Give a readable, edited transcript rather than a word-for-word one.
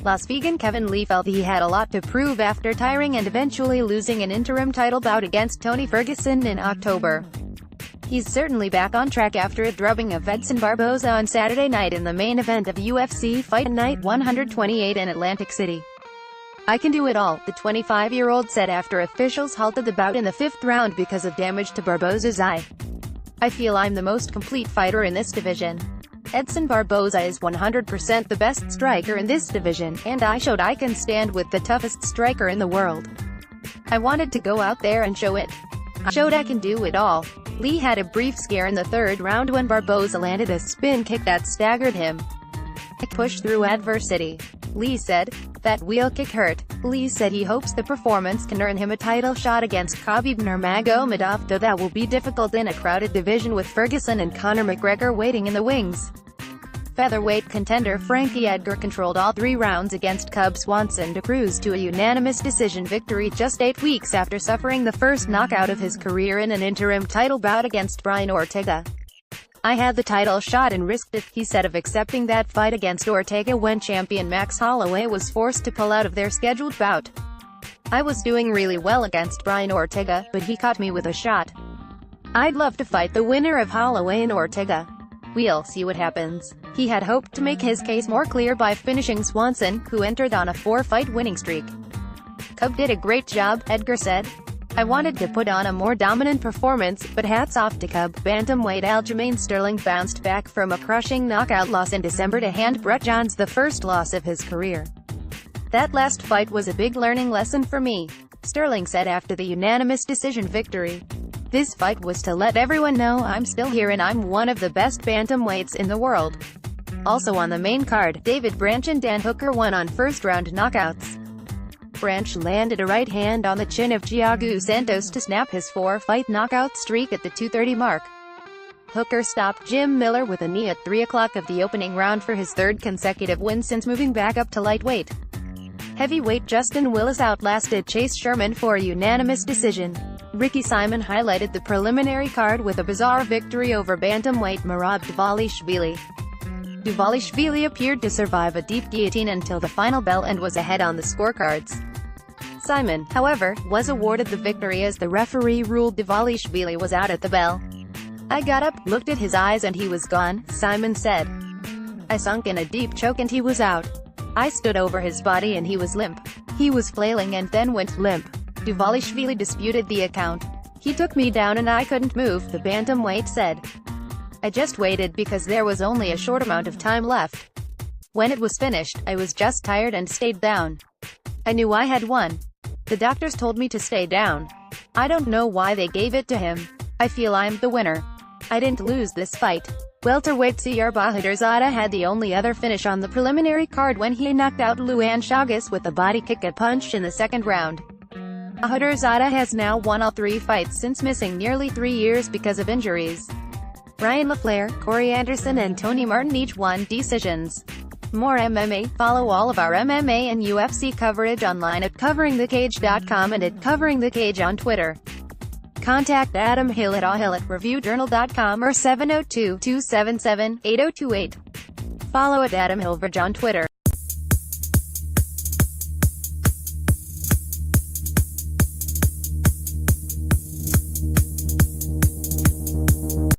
Las Vegan Kevin Lee felt he had a lot to prove after tiring and eventually losing an interim title bout against Tony Ferguson in October. He's certainly back on track after a drubbing of Edson Barboza on Saturday night in the main event of UFC Fight Night 128 in Atlantic City. "I can do it all," the 25-year-old said after officials halted the bout in the 5th round because of damage to Barboza's eye. "I feel I'm the most complete fighter in this division. Edson Barboza is 100% the best striker in this division, and I showed I can stand with the toughest striker in the world. I wanted to go out there and show it. I showed I can do it all." Lee had a brief scare in the 3rd round when Barboza landed a spin kick that staggered him. "I pushed through adversity," Lee said. "That wheel kick hurt." Lee said he hopes the performance can earn him a title shot against Khabib Nurmagomedov, though that will be difficult in a crowded division with Ferguson and Conor McGregor waiting in the wings. Featherweight contender Frankie Edgar controlled all 3 rounds against Cub Swanson to cruise to a unanimous decision victory just 8 weeks after suffering the first knockout of his career in an interim title bout against Brian Ortega. "I had the title shot and risked it," he said of accepting that fight against Ortega when champion Max Holloway was forced to pull out of their scheduled bout. "I was doing really well against Brian Ortega, but he caught me with a shot. I'd love to fight the winner of Holloway and Ortega. We'll see what happens." He had hoped to make his case more clear by finishing Swanson, who entered on a 4-fight winning streak. "Cub did a great job," Edgar said. "I wanted to put on a more dominant performance, but hats off to Cub." Bantamweight Aljamain Sterling bounced back from a crushing knockout loss in December to hand Brett Johns the first loss of his career. "That last fight was a big learning lesson for me," Sterling said after the unanimous decision victory. "This fight was to let everyone know I'm still here and I'm one of the best bantamweights in the world." Also on the main card, David Branch and Dan Hooker won on first-round knockouts. Branch landed a right hand on the chin of Thiago Santos to snap his 4-fight knockout streak at the 2:30 mark. Hooker stopped Jim Miller with a knee at 3 o'clock of the opening round for his 3rd consecutive win since moving back up to lightweight. Heavyweight Justin Willis outlasted Chase Sherman for a unanimous decision. Ricky Simon highlighted the preliminary card with a bizarre victory over bantamweight Merab Dvalishvili. Dvalishvili appeared to survive a deep guillotine until the final bell and was ahead on the scorecards. Simon, however, was awarded the victory as the referee ruled Dvalishvili was out at the bell. "I got up, looked at his eyes and he was gone," Simon said. "I sunk in a deep choke and he was out. I stood over his body and he was limp. He was flailing and then went limp." Dvalishvili disputed the account. "He took me down and I couldn't move," the bantamweight said. "I just waited because there was only a short amount of time left. When it was finished, I was just tired and stayed down. I knew I had won. The doctors told me to stay down. I don't know why they gave it to him. I feel I'm the winner. I didn't lose this fight." Welterweight Cr Bahadurzada had the only other finish on the preliminary card when he knocked out Luan Chagas with a body kick and punch in the 2nd round. Bahadurzada has now won all 3 fights since missing nearly 3 years because of injuries. Ryan LaFleur, Corey Anderson and Tony Martin each won decisions. More MMA, follow all of our MMA and UFC coverage online at coveringthecage.com and at coveringthecage on Twitter. Contact Adam Hill at ahill@reviewjournal.com or 702-277-8028. Follow at Adam Hill on Twitter.